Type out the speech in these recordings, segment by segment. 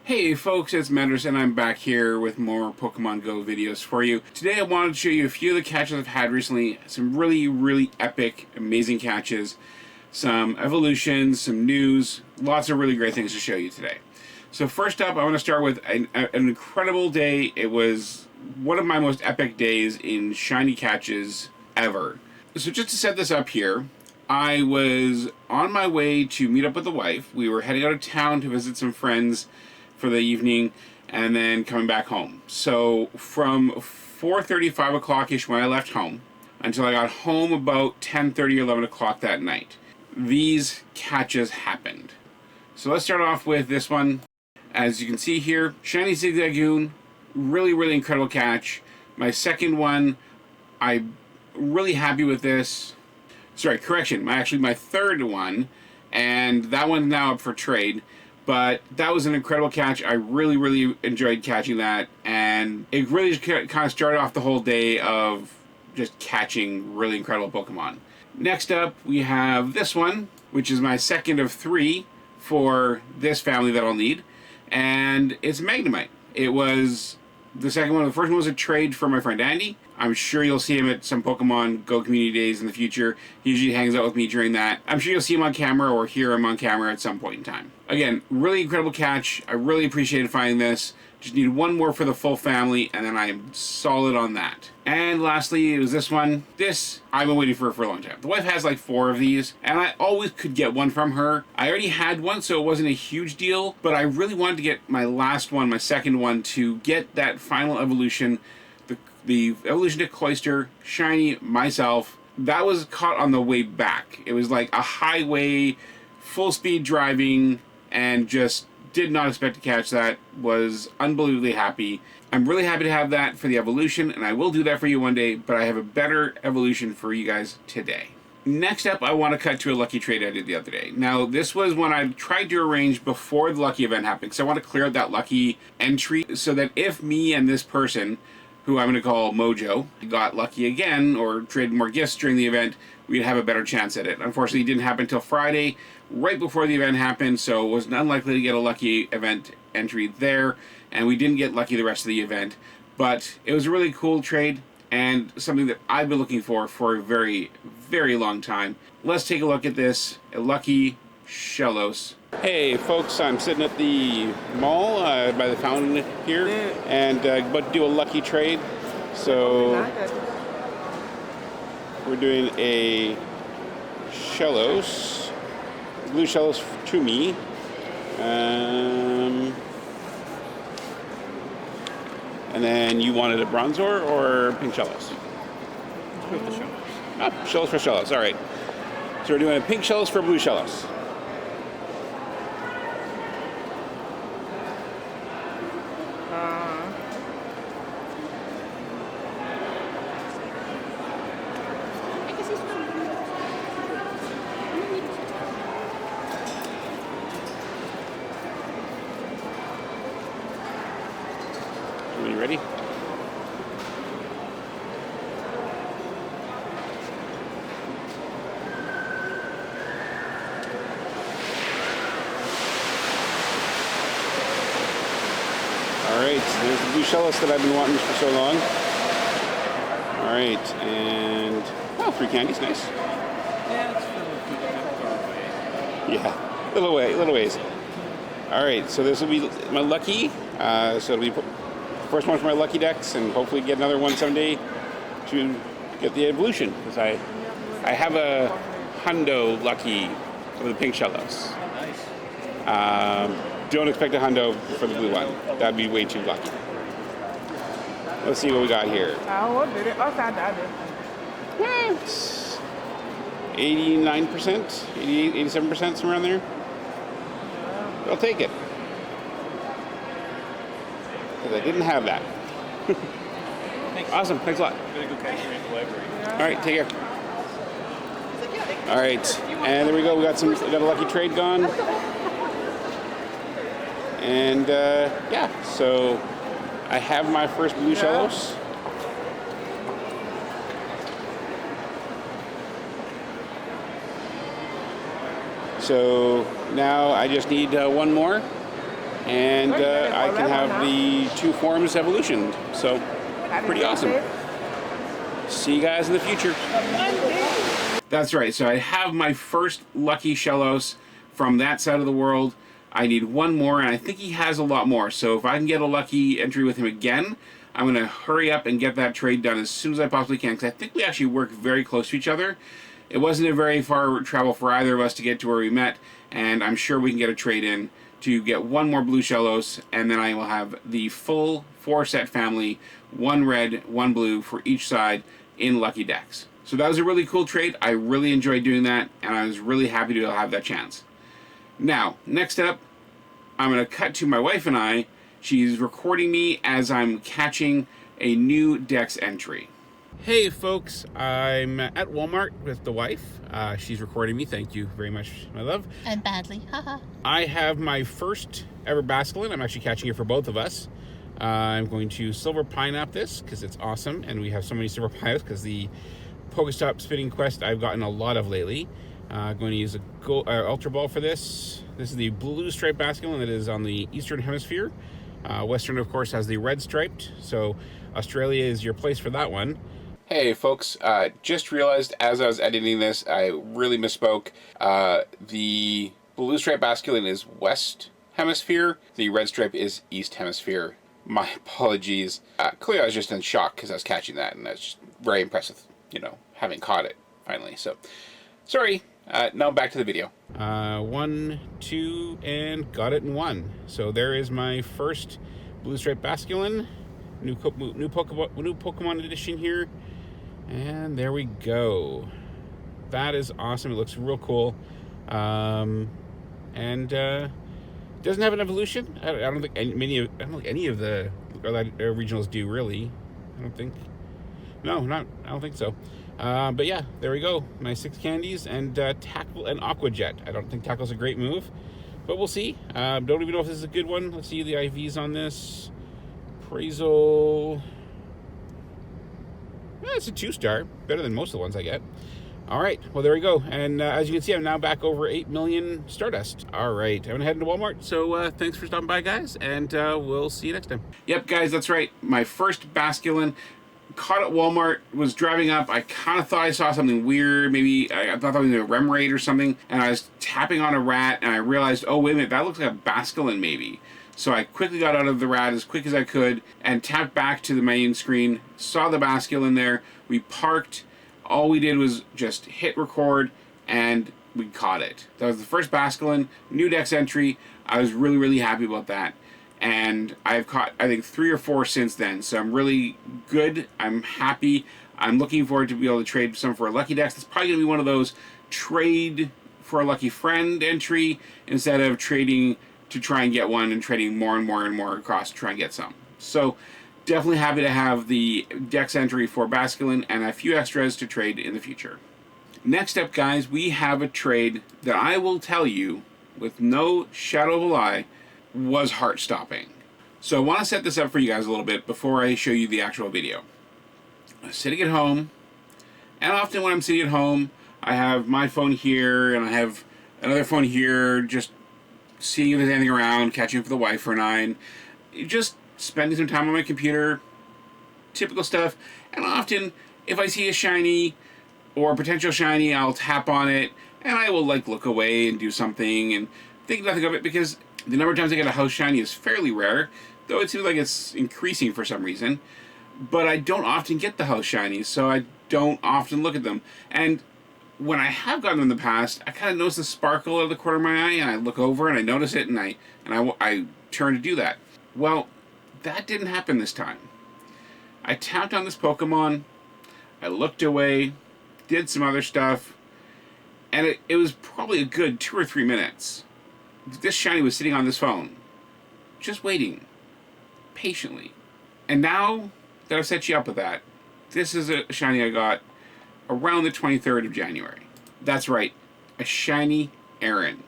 Hey folks, it's Menders and I'm back here with more Pokemon Go videos for you. Today I wanted to show you a few of the catches I've had recently. Some really epic, amazing catches. Some evolutions, some news, lots of really great things to show you today. So first up, I want to start with an incredible day. It was one of my most epic days in shiny catches ever. So just to set this up here, I was on my way to meet up with the wife. We were heading out of town to visit some friends for the evening and then coming back home. So from 4:30, 5 o'clock-ish when I left home until I got home about 10:30 or 11 o'clock that night, these catches happened. So let's start off with this one. As you can see here, shiny Zigzagoon, really incredible catch. My second one, I'm really happy with this. Sorry, correction, my third one, and that one's now up for trade. But that was an incredible catch. I really enjoyed catching that, and it really just kind of started off the whole day of just catching really incredible Pokemon. Next up, we have this one, which is my second of 3 for this family that I'll need, and it's Magnemite. It was the second one. The first one was a trade for my friend Andy. I'm sure you'll see him at some Pokemon Go community days in the future. He usually hangs out with me during that. I'm sure you'll see him on camera or hear him on camera at some point in time. Again, really incredible catch. I really appreciated finding this. Just need one more for the full family, and then I'm solid on that. And lastly, it was this one. This, I've been waiting for a long time. The wife has like 4 of these, and I always could get one from her. I already had one, so it wasn't a huge deal, but I really wanted to get my last one, my second one, to get that final evolution, the evolution to Cloyster, shiny, myself. That was caught on the way back. It was like a highway, full speed driving, and just did not expect to catch that. Was unbelievably happy. I'm really happy to have that for the evolution, and I will do that for you one day, but I have a better evolution for you guys today. Next up, I want to cut to a lucky trade I did the other day. Now, this was one I tried to arrange before the lucky event happened, because I want to clear out that lucky entry so that if me and this person, who I'm going to call Mojo, got lucky again or traded more gifts during the event, we'd have a better chance at it. Unfortunately, it didn't happen until Friday, right before the event happened, so it was unlikely to get a lucky event entry there, and we didn't get lucky the rest of the event. But it was a really cool trade, and something that I've been looking for a very long time. Let's take a look at this, a lucky Shellos. Hey folks, I'm sitting at the mall by the fountain here, and about to do a lucky trade. So we're doing a Shellos, blue Shellos to me. And then you wanted a Bronzor or pink Shellos? With the Shellos. Oh, Shellos for Shellos, alright. So we're doing a pink Shellos for blue Shellos. Are you ready? Alright, there's the blue Shellos that I've been wanting for so long. Alright, and 3 candies, nice. Yeah, it's filled with Yeah, little ways. Alright, so this will be my lucky. So it'll be first one for my lucky decks, and hopefully get another one someday to get the evolution, because I have a hundo lucky for the pink Shellos. nice. Don't expect a hundo for the blue one. That'd be way too lucky. Let's see what we got here. It's 89%, 88, 87%, somewhere around there. I'll take it. Because I didn't have that. Awesome, thanks a lot. I'm gonna go catch you in the library. Alright, take care. Alright, and there we go, we got a lucky trade gone. And yeah, so I have my first blue Shellos. So now I just need one more, and I can have the 2 forms evolutioned. So, pretty awesome. See you guys in the future. That's right, so I have my first lucky Shellos from that side of the world. I need 1 more, and I think he has a lot more. So if I can get a lucky entry with him again, I'm going to hurry up and get that trade done as soon as I possibly can, because I think we actually work very close to each other. It wasn't a very far travel for either of us to get to where we met, and I'm sure we can get a trade in to get 1 more blue Shellos, and then I will have the full 4-set family, 1 red, 1 blue for each side in lucky decks. So that was a really cool trade. I really enjoyed doing that, and I was really happy to have that chance. Now, next up, I'm going to cut to my wife and I. She's recording me as I'm catching a new Dex entry. Hey folks, I'm at Walmart with the wife. She's recording me. Thank you very much, my love. And badly, haha. I have my first ever Basculin. I'm actually catching it for both of us. I'm going to Silver Pineapple this because it's awesome, and we have so many Silver Pineapples because the Pokestop spinning quest I've gotten a lot of lately. I'm going to use a Ultra Ball for this. This is the blue striped Basculin that is on the Eastern Hemisphere. Western, of course, has the red striped, so Australia is your place for that one. Hey folks, just realized as I was editing this, I really misspoke. The blue striped Basculin is West Hemisphere, the red stripe is East Hemisphere. My apologies. Clearly I was just in shock because I was catching that, and that's just very impressive, you know, having caught it finally. So, sorry. Now back to the video. 1, 2, and got it in 1. So there is my first blue striped Basculin, new Pokemon edition here, and there we go. That is awesome. It looks real cool, and doesn't have an evolution. I don't think any of the regionals do really. I don't think. No, I don't think so. But yeah, there we go. My 6 candies and Tackle and Aqua Jet. I don't think Tackle's a great move, but we'll see. Don't even know if this is a good one. Let's see the IVs on this. Appraisal. It's a 2-star. Better than most of the ones I get. All right, well, there we go. And as you can see, I'm now back over 8 million Stardust. All right, I'm going to head into Walmart. So thanks for stopping by, guys, and we'll see you next time. Yep, guys, that's right. My first Basculin. Caught at Walmart, was driving up. I kind of thought I saw something weird. Maybe I thought that was a rem raid or something. And I was tapping on a rat, and I realized, oh, wait a minute, that looks like a Basculin maybe. So I quickly got out of the rat as quick as I could and tapped back to the main screen. Saw the Basculin there. We parked. All we did was just hit record, and we caught it. That was the first Basculin, new Dex entry. I was really, really happy about that. And I've caught, I think, 3 or 4 since then. So I'm really good. I'm happy. I'm looking forward to be able to trade some for a Lucky Dex. It's probably going to be one of those trade for a lucky friend entry instead of trading to try and get one and trading more and more and more across to try and get some. So definitely happy to have the Dex entry for Basculin and a few extras to trade in the future. Next up, guys, we have a trade that I will tell you with no shadow of a lie was heart-stopping. So I want to set this up for you guys a little bit before I show you the actual video. I'm sitting at home, and often when I'm sitting at home, I have my phone here, and I have another phone here, just seeing if there's anything around, catching up with the wife for 9, just spending some time on my computer, typical stuff. And often, if I see a shiny or a potential shiny, I'll tap on it, and I will like look away and do something and think nothing of it, because the number of times I get a house shiny is fairly rare, though it seems like it's increasing for some reason. But I don't often get the house shinies, so I don't often look at them. And when I have gotten them in the past, I kind of notice the sparkle out of the corner of my eye, and I look over and I notice it, and I turn to do that. Well, that didn't happen this time. I tapped on this Pokemon, I looked away, did some other stuff, and it was probably a good 2 or 3 minutes. This shiny was sitting on this phone, just waiting, patiently. And now that I've set you up with that, this is a shiny I got around the 23rd of January. That's right, a shiny Aaron.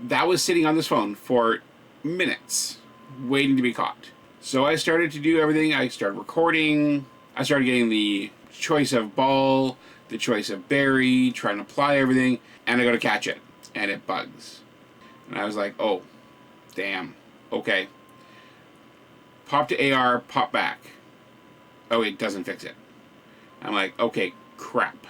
That was sitting on this phone for minutes, waiting to be caught. So I started to do everything. I started recording. I started getting the choice of ball, the choice of berry, trying to apply everything, and I go to catch it, and it bugs. And I was like, oh, damn. okay. Pop to AR, pop back. Oh, it doesn't fix it. I'm like, okay, crap.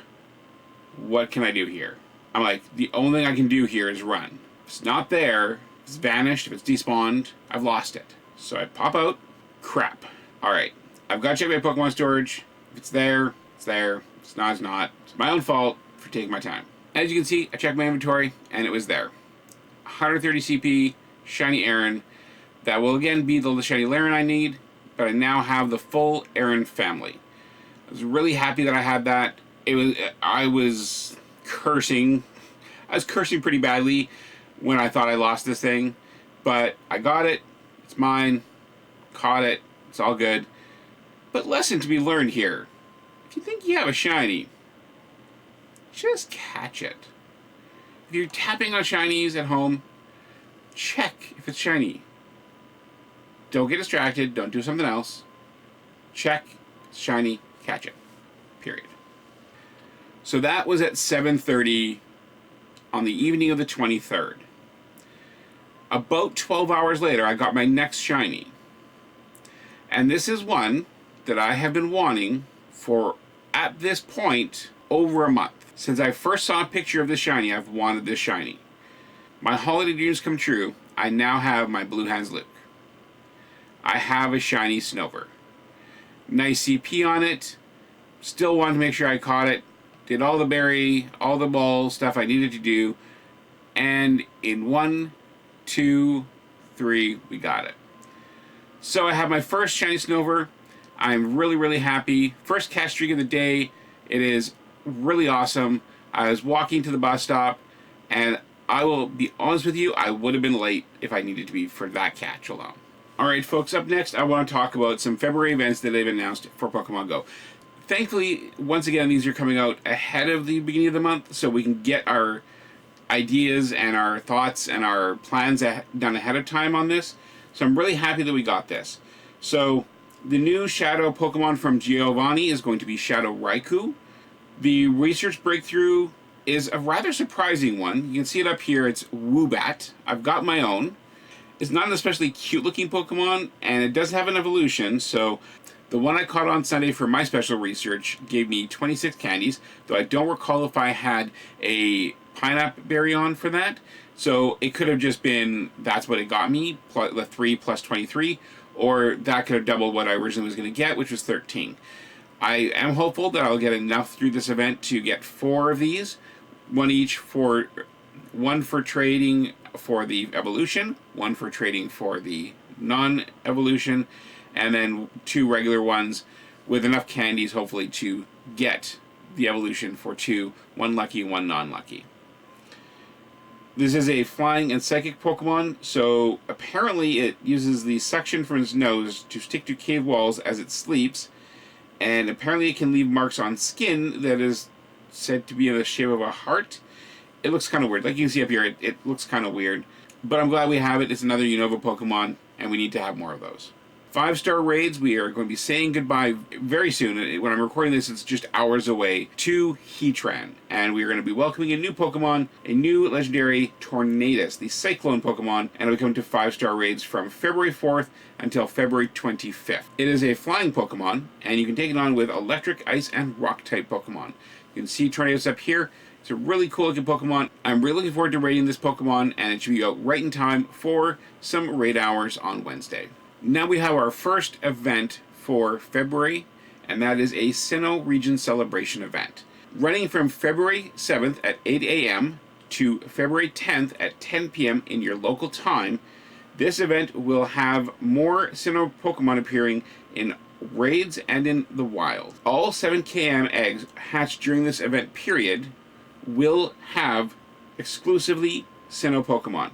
What can I do here? I'm like, the only thing I can do here is run. If it's not there, if it's vanished, if it's despawned, I've lost it. So I pop out, crap. Alright, I've got to check my Pokemon storage. If it's there, it's there. If it's not, it's not. It's my own fault for taking my time. As you can see, I checked my inventory, and it was there. 130 CP, Shiny Aaron. That will again be the Shiny Laren I need, but I now have the full Aaron family. I was really happy that I had that. I was cursing. I was cursing pretty badly when I thought I lost this thing, but I got it. It's mine. Caught it. It's all good. But lesson to be learned here. If you think you have a shiny, just catch it. If you're tapping on shinies at home, check if it's shiny. Don't get distracted. Don't do something else. Check, it's shiny, catch it. Period. So that was at 7:30 on the evening of the 23rd. About 12 hours later, I got my next shiny. And this is one that I have been wanting for, at this point, over a month. Since I first saw a picture of the shiny, I've wanted this shiny. My holiday dreams come true. I now have my Blue Hands Luke. I have a shiny Snover. Nice CP on it. Still wanted to make sure I caught it. Did all the berry, all the ball stuff I needed to do. And in 1, 2, 3, we got it. So I have my first shiny Snover. I'm really, really happy. First catch streak of the day. It is really awesome. I was walking to the bus stop, and I will be honest with you, I would have been late if I needed to be for that catch alone. Alright folks, up next I want to talk about some February events that they've announced for Pokemon Go. Thankfully, once again, these are coming out ahead of the beginning of the month, so we can get our ideas and our thoughts and our plans done ahead of time on this. So I'm really happy that we got this. So, the new Shadow Pokemon from Giovanni is going to be Shadow Raikou. The research breakthrough is a rather surprising one. You can see it up here. It's Woobat. I've got my own. It's not an especially cute looking Pokemon, and it does have an evolution, so the one I caught on Sunday for my special research gave me 26 candies, though I don't recall if I had a pineapple berry on for that, so it could have just been that's what it got me, the 3 plus 23, or that could have doubled what I originally was going to get, which was 13. I am hopeful that I'll get enough through this event to get 4 of these, one each for one for trading for the evolution, one for trading for the non-evolution, and then 2 regular ones with enough candies hopefully to get the evolution for 2, one lucky, one non-lucky. This is a flying and psychic Pokemon, so apparently it uses the suction from its nose to stick to cave walls as it sleeps, and apparently it can leave marks on skin that is said to be in the shape of a heart. It looks kind of weird. Like you can see up here, it looks kind of weird. But I'm glad we have it. It's another Unova Pokemon, and we need to have more of those. 5-star raids, we are going to be saying goodbye very soon. When I'm recording this, it's just hours away, to Heatran. And we are going to be welcoming a new Pokemon, a new legendary Tornadus, the Cyclone Pokemon, and it'll be coming to 5-star raids from February 4th until February 25th. It is a flying Pokemon, and you can take it on with electric, ice, and rock-type Pokemon. You can see Tornadus up here. It's a really cool looking Pokemon. I'm really looking forward to raiding this Pokemon, and it should be out right in time for some raid hours on Wednesday. Now we have our first event for February, and that is a Sinnoh Region Celebration event. Running from February 7th at 8 a.m. to February 10th at 10 p.m. in your local time, this event will have more Sinnoh Pokemon appearing in raids and in the wild. All 7 km eggs hatched during this event period will have exclusively Sinnoh Pokemon.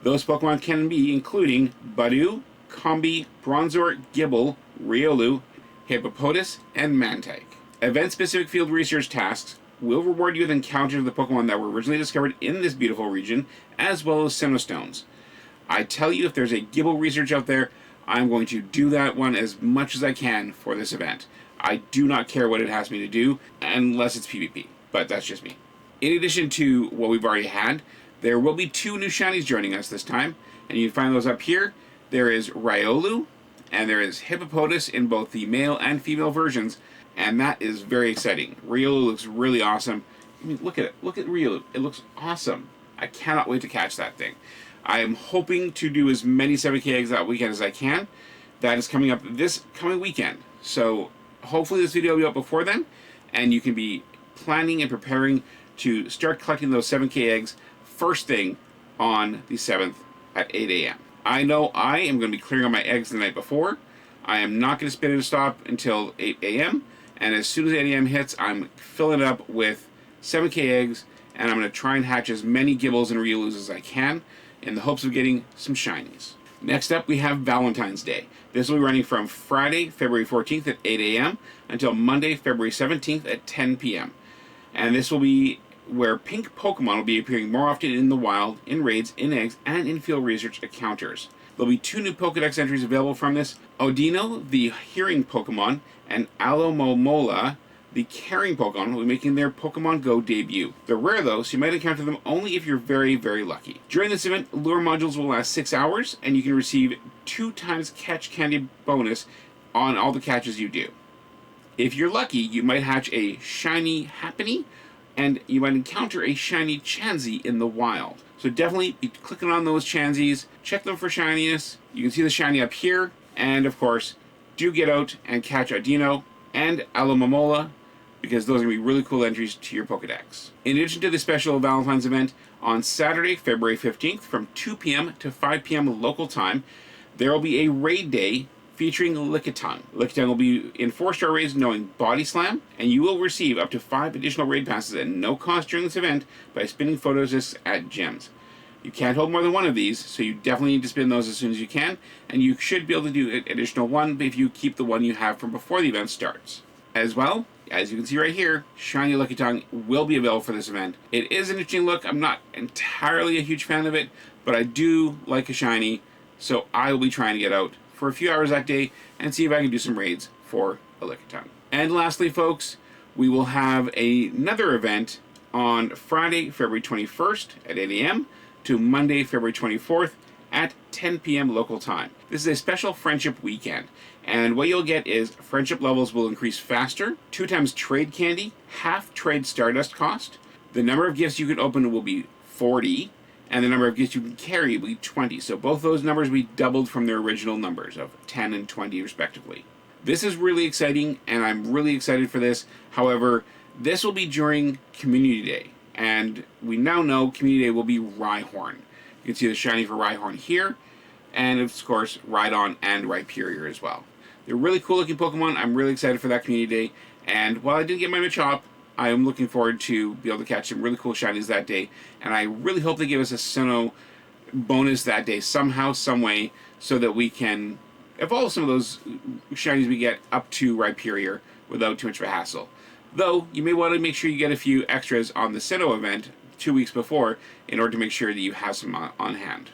Those Pokemon can be including Budew, Combi, Bronzor, Gibble, Riolu, Hippopotas, and Mantike. Event-specific field research tasks will reward you with encounters of the Pokemon that were originally discovered in this beautiful region, as well as Sinnoh Stones. I tell you, if there's a Gibble research out there, I'm going to do that one as much as I can for this event. I do not care what it asks me to do, unless it's PvP, but that's just me. In addition to what we've already had, there will be 2 new shinies joining us this time, and you can find those up here. There is Riolu, and there is Hippopotas in both the male and female versions, and that is very exciting. Riolu looks really awesome. I mean, look at it. Look at Riolu. It looks awesome. I cannot wait to catch that thing. I am hoping to do as many 7K eggs that weekend as I can. That is coming up this coming weekend. So hopefully this video will be up before then, and you can be planning and preparing to start collecting those 7K eggs first thing on the 7th at 8 a.m. I know I am going to be clearing out my eggs the night before. I am not going to spin it and stop until 8 a.m. And as soon as 8 a.m. hits, I'm filling it up with 7K eggs, and I'm going to try and hatch as many Gibbles and Riolus as I can in the hopes of getting some shinies. Next up, we have Valentine's Day. This will be running from Friday, February 14th at 8 a.m. until Monday, February 17th at 10 p.m. And this will be where pink Pokemon will be appearing more often in the wild, in raids, in eggs, and in field research encounters. There'll be 2 new Pokedex entries available from this: Odino, the hearing Pokemon, and Alomomola, the carrying Pokemon, will be making their Pokemon Go debut. They're rare though, so you might encounter them only if you're very, very lucky. During this event, lure modules will last 6 hours, and you can receive 2 times catch candy bonus on all the catches you do. If you're lucky, you might hatch a shiny Happiny, and you might encounter a shiny Chansey in the wild. So definitely be clicking on those Chanseys, check them for shininess. You can see the shiny up here, and of course, do get out and catch Odino and Alomomola, because those are going to be really cool entries to your Pokedex. In addition to the special Valentine's event, on Saturday, February 15th, from 2 p.m. to 5 p.m. local time, there will be a raid day featuring Lickitung. Lickitung will be in 4-star raids knowing Body Slam, and you will receive up to 5 additional raid passes at no cost during this event by spinning photo discs at gyms. You can't hold more than 1 of these, so you definitely need to spin those as soon as you can, and you should be able to do an additional 1 if you keep the one you have from before the event starts. As well, as you can see right here, Shiny Lickitung will be available for this event. It is an interesting look. I'm not entirely a huge fan of it, but I do like a shiny, so I will be trying to get out for a few hours that day and see if I can do some raids for a Lickitung. And lastly, folks, we will have another event on Friday, February 21st at 8 a.m. to Monday, February 24th at 10 p.m. local time. This is a special friendship weekend, and what you'll get is friendship levels will increase faster, 2 times trade candy, half trade Stardust cost, the number of gifts you can open will be 40, and the number of gifts you can carry will be 20. So both those numbers will be doubled from their original numbers of 10 and 20 respectively. This is really exciting, and I'm really excited for this. However, this will be during Community Day, and we now know Community Day will be Rhyhorn. You can see the shiny for Rhyhorn here, and of course Rhydon and Rhyperior as well. They're really cool looking Pokemon. I'm really excited for that Community Day, and while I didn't get my Machop, I am looking forward to be able to catch some really cool shinies that day, and I really hope they give us a Sinnoh bonus that day somehow, some way, so that we can evolve some of those shinies we get up to Rhyperior without too much of a hassle. Though, you may want to make sure you get a few extras on the Sinnoh event 2 weeks before in order to make sure that you have some on hand.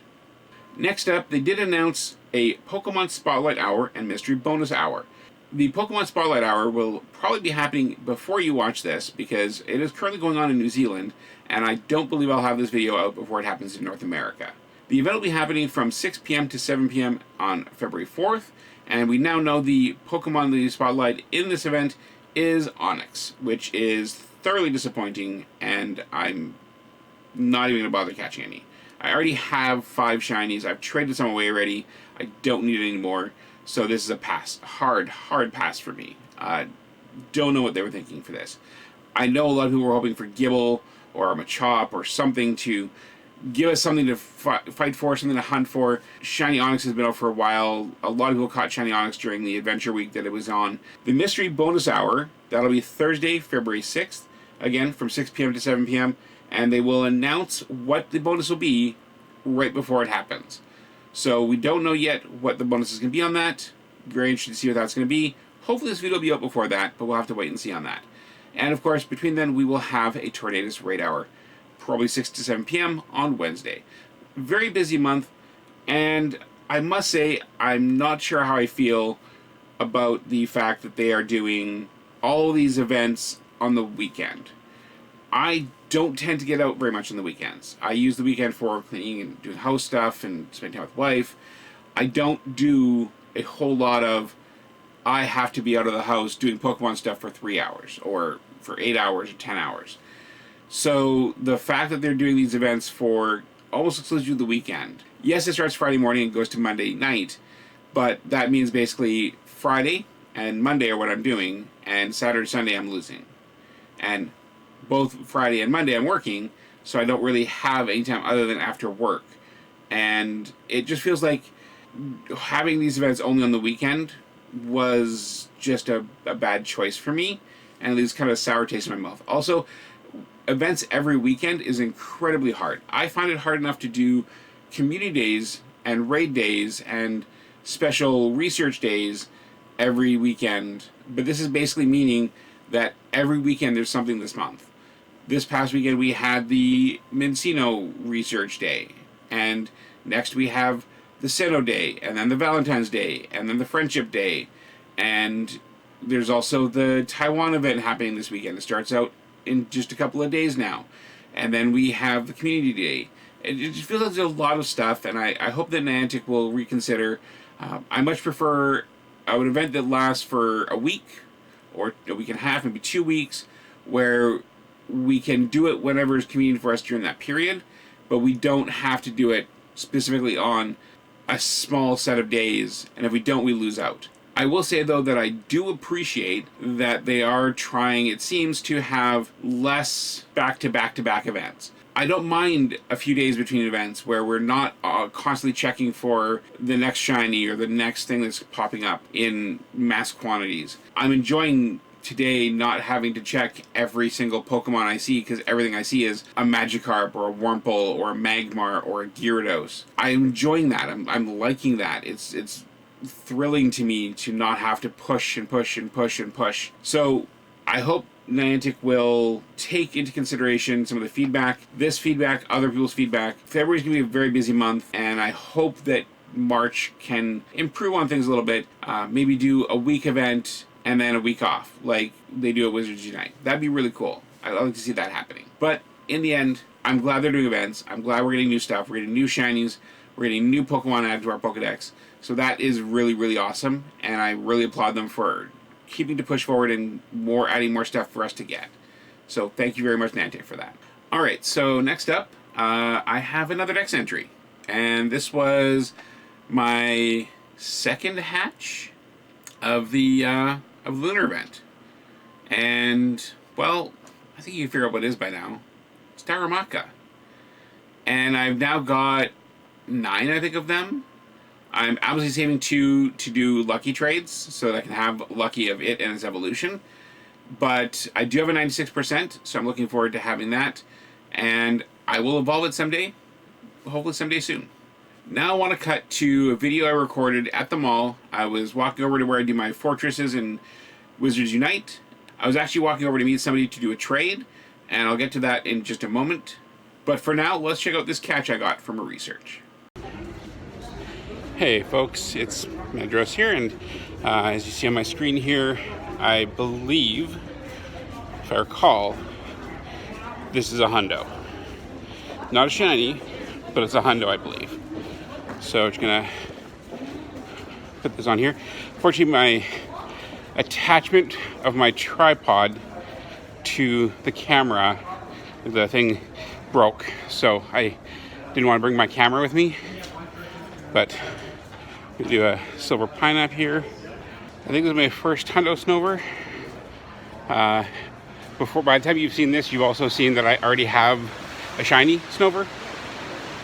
Next up, they did announce a Pokemon Spotlight Hour and Mystery Bonus Hour. The Pokemon Spotlight Hour will probably be happening before you watch this, because it is currently going on in New Zealand, and I don't believe I'll have this video out before it happens in North America. The event will be happening from 6 p.m. to 7 p.m. on February 4th, and we now know the Pokemon the spotlight in this event is Onix, which is thoroughly disappointing, and I'm not even going to bother catching any. I already have 5 shinies. I've traded some away already. I don't need it anymore. So this is a pass. Hard pass for me. Don't know what they were thinking for this. I know a lot of people were hoping for Gibble or a Machop or something to give us something to fight for, something to hunt for. Shiny Onix has been out for a while. A lot of people caught Shiny Onix during the adventure week that it was on. The Mystery Bonus Hour, that'll be Thursday, February 6th, again from 6 p.m. to 7 p.m., and they will announce what the bonus will be right before it happens. So we don't know yet what the bonus is going to be on that. Very interested to see what that's going to be. Hopefully this video will be out before that, but we'll have to wait and see on that. And of course, between then, we will have a Tornadus raid hour, probably 6 to 7 p.m. on Wednesday. Very busy month, and I must say, I'm not sure how I feel about the fact that they are doing all these events on the weekend. I don't tend to get out very much on the weekends. I use the weekend for cleaning and doing house stuff and spending time with wife. I don't do a whole lot of, I have to be out of the house doing Pokemon stuff for 3 hours or for 8 hours or 10 hours. So the fact that they're doing these events for almost exclusively the weekend. Yes, it starts Friday morning and goes to Monday night, but that means basically Friday and Monday are what I'm doing, and Saturday, Sunday I'm losing. And both Friday and Monday I'm working, so I don't really have any time other than after work. And it just feels like having these events only on the weekend was just a bad choice for me, and it leaves kind of a sour taste in my mouth. Also, events every weekend is incredibly hard. I find it hard enough to do community days and raid days and special research days every weekend, but this is basically meaning that every weekend there's something this month. This past weekend we had the Sinnoh Research Day, and next we have the Sinnoh Day, and then the Valentine's Day, and then the Friendship Day, and there's also the Taiwan event happening this weekend. It starts out in just a couple of days now, and then we have the Community Day. It just feels like there's a lot of stuff, and I hope that Niantic will reconsider. I much prefer an event that lasts for a week, or a week and a half, maybe 2 weeks, where we can do it whenever is convenient for us during that period, but we don't have to do it specifically on a small set of days, and if we don't, we lose out. I will say, though, that I do appreciate that they are trying, it seems, to have less back-to-back-to-back events. I don't mind a few days between events where we're not constantly checking for the next shiny or the next thing that's popping up in mass quantities. I'm enjoying today not having to check every single Pokemon I see, because everything I see is a Magikarp or a Wurmple or a Magmar or a Gyarados. I'm enjoying that. I'm liking that. It's thrilling to me to not have to push and push and push and push. So I hope Niantic will take into consideration some of the feedback, this feedback, other people's feedback. February's going to be a very busy month, and I hope that March can improve on things a little bit. Maybe do a week event and then a week off, like they do at Wizards Unite. That'd be really cool. I'd like to see that happening. But in the end, I'm glad they're doing events. I'm glad we're getting new stuff. We're getting new shinies. We're getting new Pokemon added to our Pokedex. So that is really, really awesome, and I really applaud them for keeping to push forward and adding more stuff for us to get. So thank you very much, Niantic, for that. Alright, so next up, I have another Dex entry. And this was my second hatch of the Lunar event. And, well, I think you can figure out what it is by now. It's Darumaka. And I've now got 9, I think, of them. I'm obviously saving 2 to do lucky trades, so that I can have lucky of it and its evolution. But I do have a 96%, so I'm looking forward to having that. And I will evolve it someday, hopefully someday soon. Now I want to cut to a video I recorded at the mall. I was walking over to where I do my fortresses in Wizards Unite. I was actually walking over to meet somebody to do a trade, and I'll get to that in just a moment. But for now, let's check out this catch I got from a research. Hey folks, it's Madros here, and as you see on my screen here, I believe, if I recall, this is a hundo. Not a shiny, but it's a hundo, I believe. So I'm just gonna put this on here. Fortunately, my attachment of my tripod to the camera, the thing broke, so I didn't want to bring my camera with me, but we do a silver pineapple here. I think this is my first hundo Snover. By the time you've seen this, you've also seen that I already have a shiny Snover,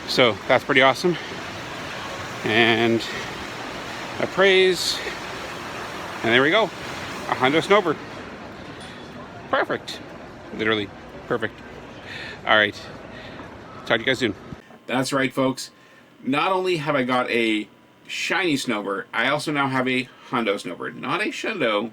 so that's pretty awesome. And a praise, and there we go, a hundo Snover. Perfect, literally perfect. All right, talk to you guys soon. That's right, folks. Not only have I got a shiny Snover, I also now have a hundo Snover. Not a shundo,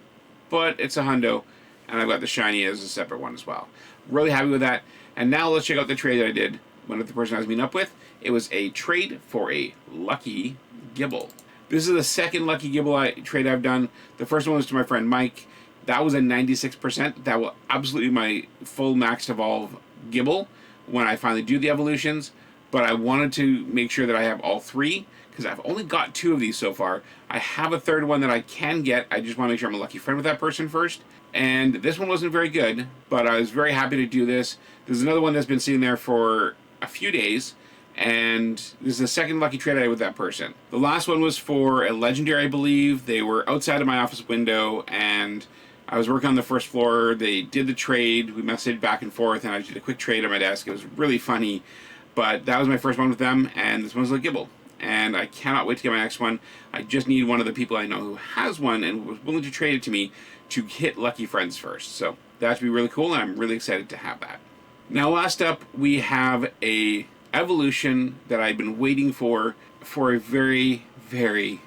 but it's a hundo, and I've got the shiny as a separate one as well. Really happy with that. And now let's check out the trade that I did when the person I was meeting up with. It was a trade for a lucky Gibble. This is the second lucky Gibble trade I've done. The first one was to my friend Mike. That was a 96%. That will absolutely be my full maxed evolve Gibble when I finally do the evolutions. But I wanted to make sure that I have all 3, because I've only got 2 of these so far. I have a third one that I can get. I just want to make sure I'm a lucky friend with that person first. And this one wasn't very good, but I was very happy to do this. There's another one that's been sitting there for a few days, and this is the second lucky trade I had with that person. The last one was for a legendary, I believe. They were outside of my office window, and I was working on the first floor. They did the trade. We messaged back and forth, and I did a quick trade on my desk. It was really funny, but that was my first one with them, and this one's a Gibble. And I cannot wait to get my next one. I just need one of the people I know who has one and was willing to trade it to me to hit lucky friends first. So that should be really cool, and I'm really excited to have that. Now, last up, we have a evolution that I've been waiting for a very, very,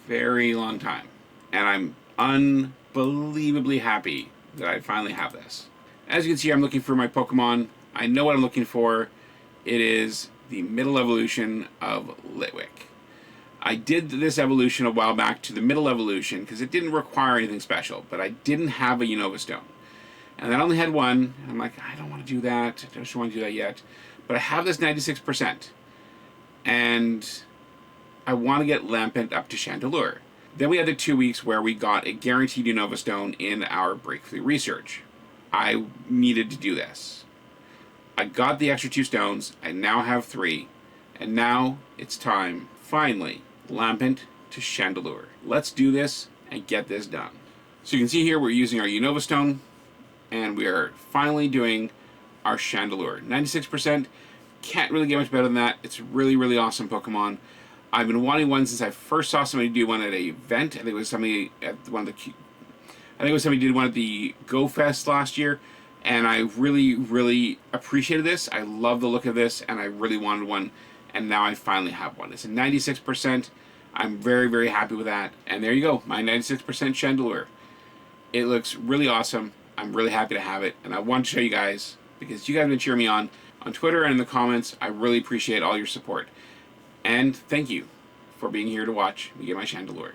very long time. And I'm unbelievably happy that I finally have this. As you can see, I'm looking for my Pokemon. I know what I'm looking for. It is the middle evolution of Litwick. I did this evolution a while back to the middle evolution because it didn't require anything special, but I didn't have a Unova Stone. And I only had one. I'm like, I don't want to do that. I don't want to do that yet. But I have this 96%. And I want to get Lampent up to Chandelure. Then we had the 2 weeks where we got a guaranteed Unova Stone in our breakthrough research. I needed to do this. I got the extra 2 stones. I now have 3. And now it's time, finally, Lampent to Chandelure. Let's do this and get this done. So you can see here we're using our Unova Stone, and we are finally doing our Chandelure. 96%. Can't really get much better than that. It's really, really awesome Pokemon. I've been wanting one since I first saw somebody do one at an event. I think it was somebody at one of the... I think it was somebody did one at the Go Fest last year. And I really, really appreciated this. I love the look of this, and I really wanted one, and now I finally have one. It's a 96%. I'm very, very happy with that. And there you go, my 96% Chandelure. It looks really awesome. I'm really happy to have it, and I want to show you guys, because you guys have been cheering me on Twitter and in the comments. I really appreciate all your support. And thank you for being here to watch me get my Chandelure.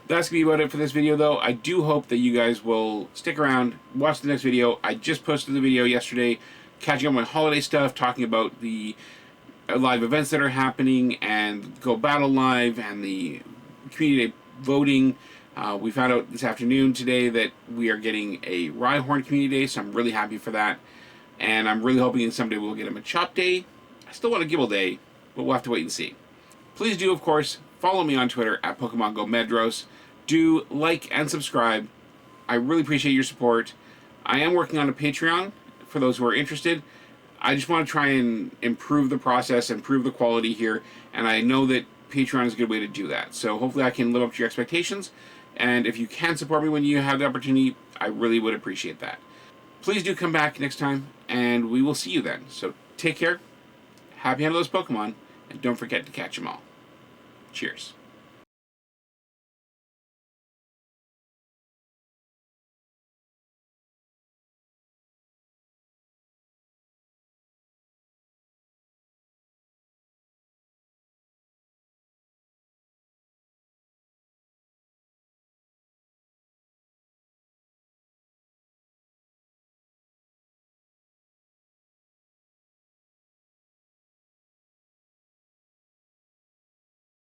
That's going to be about it for this video, though. I do hope that you guys will stick around, watch the next video. I just posted the video yesterday, catching up on my holiday stuff, talking about the live events that are happening, and Go Battle Live, and the Community Day voting. We found out this afternoon today that we are getting a Rhyhorn Community Day, so I'm really happy for that. And I'm really hoping that someday we'll get a Machop Day. I still want a Gibble Day, but we'll have to wait and see. Please do, of course, follow me on Twitter at Pokemon Go Medros. Do like and subscribe. I really appreciate your support. I am working on a Patreon for those who are interested. I just want to try and improve the process, improve the quality here, and I know that Patreon is a good way to do that. So hopefully I can live up to your expectations, and if you can support me when you have the opportunity, I really would appreciate that. Please do come back next time, and we will see you then. So take care, happy hunting those Pokemon, and don't forget to catch them all. Cheers.